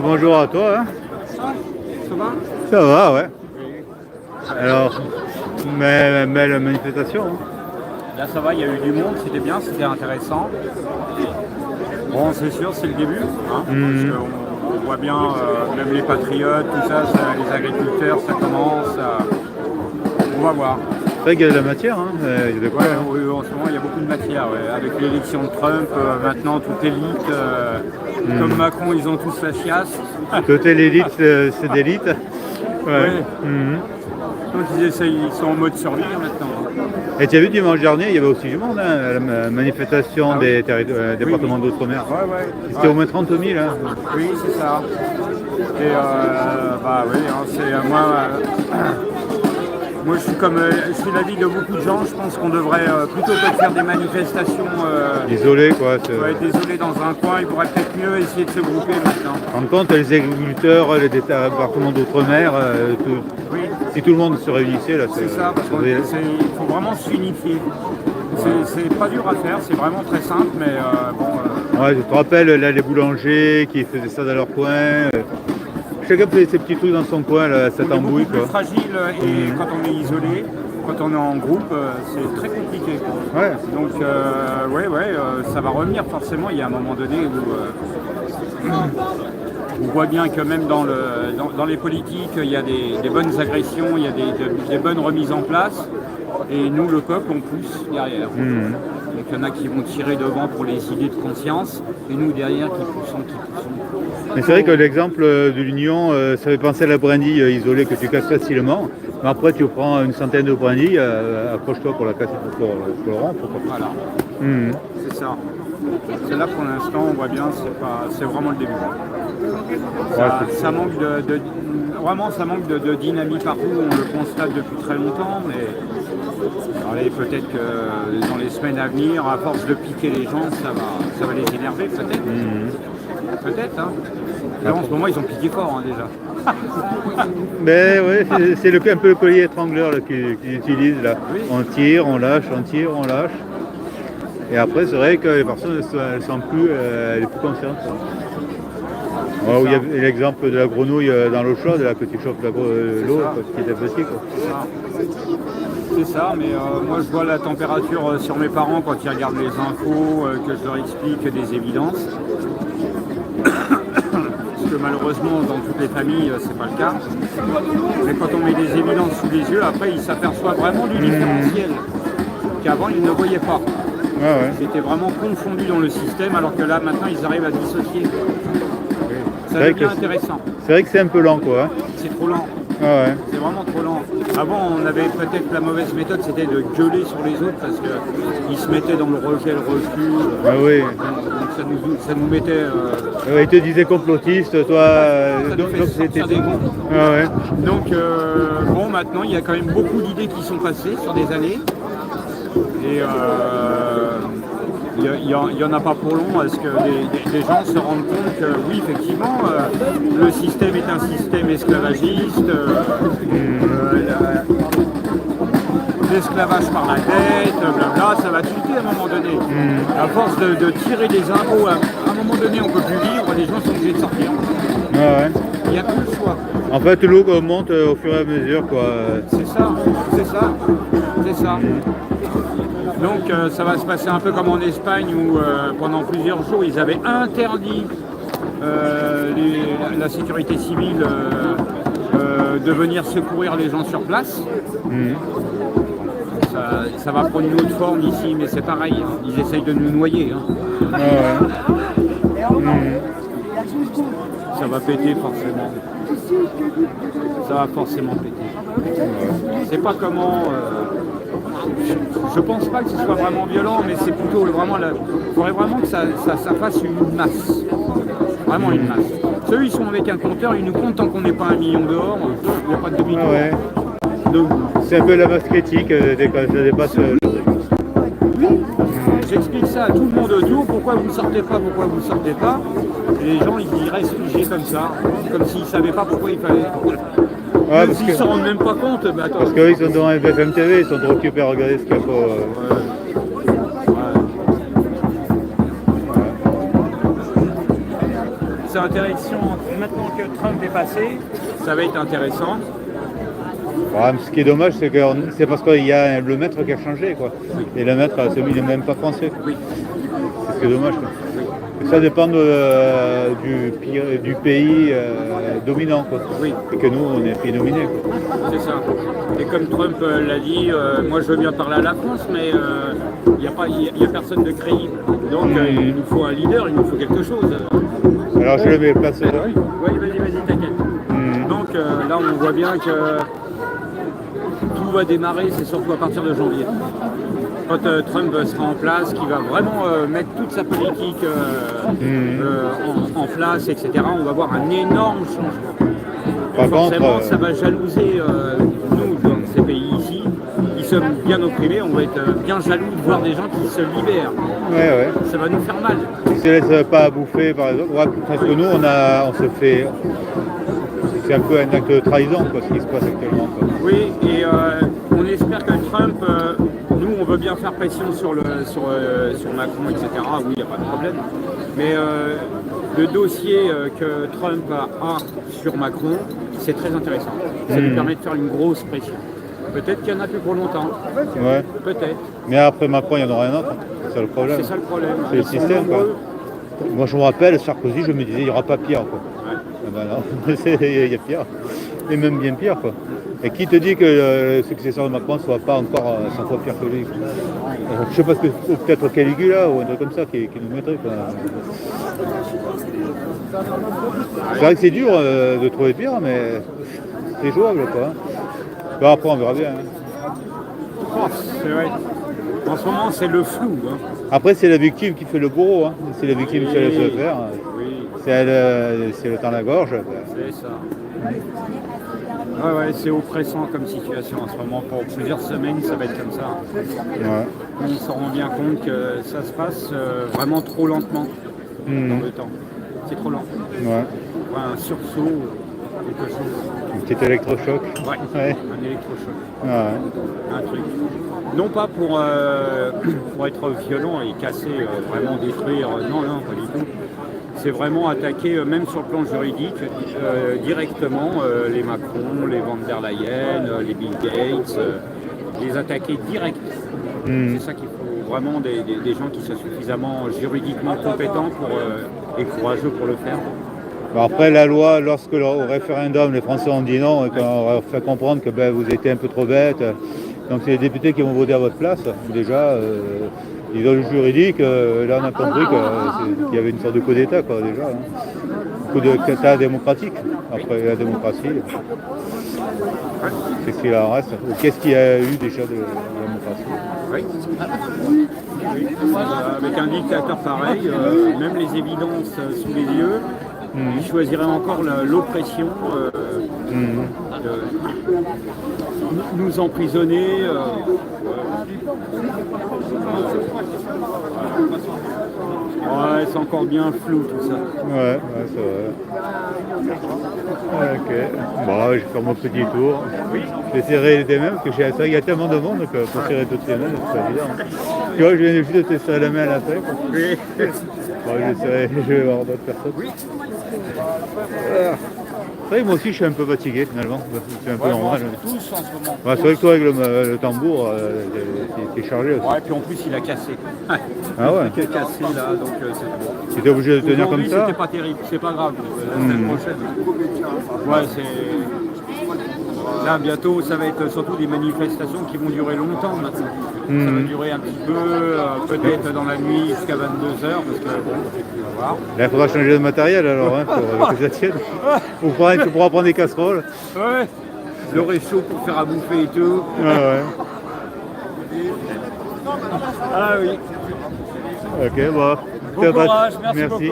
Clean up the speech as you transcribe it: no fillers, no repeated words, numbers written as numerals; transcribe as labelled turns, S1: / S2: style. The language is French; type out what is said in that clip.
S1: Bonjour à toi. Hein.
S2: Ça va?
S1: Ça va, ouais. Alors, belle manifestation. Hein.
S2: Là ça va, il y a eu du monde, c'était bien, c'était intéressant. Bon, c'est sûr, c'est le début, hein, parce qu'on voit bien, même les patriotes, tout ça, les agriculteurs, ça commence. On va voir.
S1: C'est vrai qu'il y a de la matière. Hein. Il y a de quoi,
S2: Ouais,
S1: hein.
S2: oui, en ce moment, il y a beaucoup de matière. Ouais. Avec l'élection de Trump, maintenant, toute l'élite, comme Macron, ils ont tous la chiasse.
S1: Côté l'élite, c'est d'élite. Ouais.
S2: Ouais. Donc ils sont en mode survie là, maintenant.
S1: Et tu as vu dimanche dernier, il y avait aussi du monde, hein, la manifestation des départements d'outre-mer.
S2: Ouais, ouais.
S1: C'était au moins 30 000. Hein.
S2: Oui, c'est ça. Et bah oui, hein, c'est moi je suis l'avis de beaucoup de gens, je pense qu'on devrait plutôt que de faire des manifestations
S1: Isolé, quoi.
S2: désolé dans un coin, il pourrait peut-être mieux essayer de se grouper maintenant.
S1: En compte, les agriculteurs, les départements d'outre-mer,
S2: Oui,
S1: si tout le monde se réunissait, là,
S2: c'est ça, parce qu'il faut vraiment s'unifier. C'est pas dur à faire, c'est vraiment très simple, mais bon.
S1: Ouais, je te rappelle, là, les boulangers qui faisaient ça dans leur coin. Chacun faisait ses petits trucs dans son coin, là, cette
S2: On est
S1: embrouille,
S2: beaucoup plus
S1: quoi.
S2: fragile et quand on est isolé, quand on est en groupe, c'est très compliqué.
S1: Ouais.
S2: Donc, ça va revenir forcément. Il y a un moment donné où on voit bien que même dans les politiques, il y a des bonnes agressions, il y a des bonnes remises en place. Et nous, le peuple, on pousse derrière. Donc, il y en a qui vont tirer devant pour les idées de conscience, et nous, derrière, qui poussons.
S1: Mais c'est vrai que l'exemple de l'Union, ça fait penser à la brindille isolée que tu casses facilement. Mais après, tu prends une centaine de brindilles, accroche-toi pour la casser, pour le rompre.
S2: Voilà,
S1: Mhm.
S2: c'est ça. C'est là, pour l'instant, on voit bien, c'est vraiment le début. Ça manque vraiment, ça manque de dynamique partout. On le constate depuis très longtemps, mais allez, peut-être que dans les semaines à venir, à force de piquer les gens, ça va les énerver, peut-être. Peut-être, hein. Là, en ce moment, ils ont piqué fort, hein, déjà.
S1: Mais ouais, c'est un peu le collier étrangleur là, qu'ils utilisent là.
S2: Oui.
S1: On tire, on lâche, on tire, on lâche. Et après, c'est vrai que les personnes elles sont plus conscientes. Ouais, où il y a l'exemple de la grenouille dans l'eau chaude, là, que tu chauffes l'eau petit à petit. Quoi.
S2: C'est ça, mais moi je vois la température sur mes parents quand ils regardent les infos, que je leur explique des évidences. Parce que malheureusement, dans toutes les familles, c'est pas le cas. Mais quand on met des évidences sous les yeux, après ils s'aperçoivent vraiment du différentiel qu'avant ils ne voyaient pas.
S1: Ouais.
S2: Ils étaient vraiment confondus dans le système, alors que là maintenant ils arrivent à dissocier. Ça devient intéressant.
S1: C'est vrai que c'est un peu lent, quoi. Hein.
S2: C'est trop lent.
S1: Ouais.
S2: C'est vraiment trop lent. Avant, on avait peut-être la mauvaise méthode, c'était de gueuler sur les autres parce qu'ils se mettaient dans le rejet, le refus.
S1: Ah oui.
S2: Donc ça nous mettait.
S1: Ils te disaient complotiste, toi. Donc c'était
S2: des bons.
S1: Ah ouais.
S2: Donc bon, maintenant, il y a quand même beaucoup d'idées qui sont passées sur des années. Et il n'y en a pas pour long, parce que les gens se rendent compte que oui, effectivement, le système est un système esclavagiste, l'esclavage par la tête, blabla, ça va tilter à un moment donné. À force de tirer des impôts, à un moment donné, on ne peut plus vivre, les gens sont obligés de sortir.
S1: Ouais.
S2: Il n'y a plus le choix.
S1: En fait, l'eau monte au fur et à mesure, quoi.
S2: C'est ça. Donc ça va se passer un peu comme en Espagne où pendant plusieurs jours ils avaient interdit la sécurité civile de venir secourir les gens sur place. Ça va prendre une autre forme ici, mais c'est pareil, hein. Ils essayent de nous noyer. Hein. Ça va péter forcément. Ça va forcément péter. C'est pas comment... Je pense pas que ce soit vraiment violent, mais c'est plutôt vraiment... Il faudrait vraiment que ça fasse une masse. Vraiment une masse. Ceux, ils sont avec un compteur, ils nous comptent tant qu'on n'est pas 1 million dehors, il n'y a pas de demi-tour.
S1: Ouais. Donc, c'est un peu la masse critique, dès que ça dépasse...
S2: J'explique ça à tout le monde audio, pourquoi vous ne sortez pas, et les gens ils restent figés comme ça, comme s'ils ne savaient pas pourquoi il fallait.
S1: Ouais,
S2: même s'ils ne s'en rendent même pas compte, mais attends.
S1: Parce qu'eux ils sont dans un BFM TV, ils sont trop occupés à regarder ce qu'il y a pas.
S2: intéressant. Maintenant que Trump est passé, ça va être intéressant.
S1: Ouais, ce qui est dommage, c'est que c'est parce qu'il y a le maître qui a changé, quoi.
S2: Oui.
S1: Et le maître, il n'est même pas français.
S2: Oui.
S1: C'est ce qui est dommage, quoi.
S2: Oui.
S1: Et ça dépend du pays dominant, quoi.
S2: Oui.
S1: Et que nous, on est pays dominé, quoi.
S2: C'est ça. Et comme Trump l'a dit, moi je veux bien parler à la France, mais il n'y a personne de crédible. Donc il nous faut un leader, il nous faut quelque chose.
S1: Alors je le mets place.
S2: Oui, vas-y, t'inquiète. Donc là on voit bien que tout va démarrer, c'est surtout à partir de janvier. Quand Trump sera en place, qui va vraiment mettre toute sa politique en place, etc., on va voir un énorme changement.
S1: Par
S2: Forcément,
S1: contre,
S2: ça va jalouser nous, dans ces pays ici, qui sommes bien opprimés, on va être bien jaloux de voir des gens qui se libèrent.
S1: ouais.
S2: Ça va nous faire mal.
S1: Ils se laissent pas bouffer, par exemple. Ouais, parce que nous, on se fait. C'est un peu un acte de trahison, quoi, ce qui se passe actuellement, quoi.
S2: Oui, et on espère que Trump, nous, on veut bien faire pression sur Macron, etc. Oui, il n'y a pas de problème. Mais le dossier que Trump a sur Macron, c'est très intéressant. Ça lui permet de faire une grosse pression. Peut-être qu'il n'y en a plus pour longtemps.
S1: Ouais.
S2: Peut-être.
S1: Mais après Macron, il n'y en aura un autre. C'est ça le problème.
S2: C'est ça le problème.
S1: C'est le système, quoi. Moi, je me rappelle, Sarkozy, je me disais, il n'y aura pas pire, quoi.
S2: Ouais.
S1: Eh ben non, il y a pire. Et même bien pire, quoi. Et qui te dit que le successeur de Macron ne soit pas encore 100 fois pire que lui, quoi. Je sais pas, peut-être Caligula ou un truc comme ça qui nous mettrait, quoi. C'est vrai que c'est dur de trouver pire, mais c'est jouable, quoi. Bon, après, on verra bien. Hein.
S2: Oh, c'est vrai. En ce moment, c'est le flou. Hein.
S1: Après, c'est la victime qui fait le bourreau. Hein. C'est la victime qui se laisse faire.
S2: Oui,
S1: C'est le temps à la gorge.
S2: c'est ça. Ouais, c'est oppressant comme situation en ce moment. Pour plusieurs semaines, ça va être comme ça.
S1: Ouais.
S2: On se rend bien compte que ça se passe vraiment trop lentement dans le temps. C'est trop lent.
S1: Ouais.
S2: Un sursaut, quelque chose.
S1: Un petit électrochoc.
S2: Ouais. Un électrochoc.
S1: Ouais.
S2: Un truc. Non pas pour être violent et casser, vraiment détruire, non, pas du tout. C'est vraiment attaquer, même sur le plan juridique, directement les Macron, les Van der Leyen, les Bill Gates, les attaquer direct. C'est ça qu'il faut, vraiment des gens qui soient suffisamment juridiquement compétents et courageux pour le faire.
S1: Bon, après, la loi, lorsque au référendum, les Français ont dit non et qu'on leur fait comprendre que vous étiez un peu trop bêtes, donc c'est les députés qui vont voter à votre place, déjà, ils ont le juridique, là on a compris qu'il y avait une sorte de coup d'État, quoi, déjà. Hein. Coup d'État démocratique, après la démocratie. Qu'est-ce qu'il en reste? Ou qu'est-ce qu'il y a eu déjà de la démocratie?
S2: Oui. Avec un dictateur pareil, même les évidences sous les yeux, il choisirait encore l'oppression, nous emprisonner. Ouais, c'est encore bien flou tout ça.
S1: Ouais, c'est vrai. Ok. Bon, je vais faire mon petit tour.
S2: Oui.
S1: Je vais serrer les mains parce que c'est vrai qu'il y a tellement de monde que pour serrer toutes les mains, c'est pas évident. Tu vois, je viens juste de te serrer la main à la fin.
S2: Oui.
S1: Bon, je vais voir d'autres personnes.
S2: Oui.
S1: C'est vrai que moi aussi je suis un peu fatigué finalement. C'est un peu normal.
S2: Tous en ce moment.
S1: Ouais, c'est vrai que toi avec le tambour, t'es chargé aussi.
S2: Ouais, puis en plus il a cassé.
S1: Ah ouais.
S2: Il a cassé là, donc c'est bon.
S1: Tu étais obligé de tenir comme ça?
S2: C'était pas terrible, c'est pas grave. La semaine prochaine. Ouais, c'est. Là, bientôt, ça va être surtout des manifestations qui vont durer longtemps maintenant. Ça va durer un petit peu, peut-être dans la nuit jusqu'à 22h, parce que bon, on va voir.
S1: Là, il faudra changer de matériel alors, hein, pour que ça tienne. Tu pourras prendre des casseroles.
S2: Ouais, le réchaud pour faire à bouffer et tout.
S1: Ouais.
S2: Ah oui.
S1: Ok, bon.
S2: Bon courage, merci beaucoup.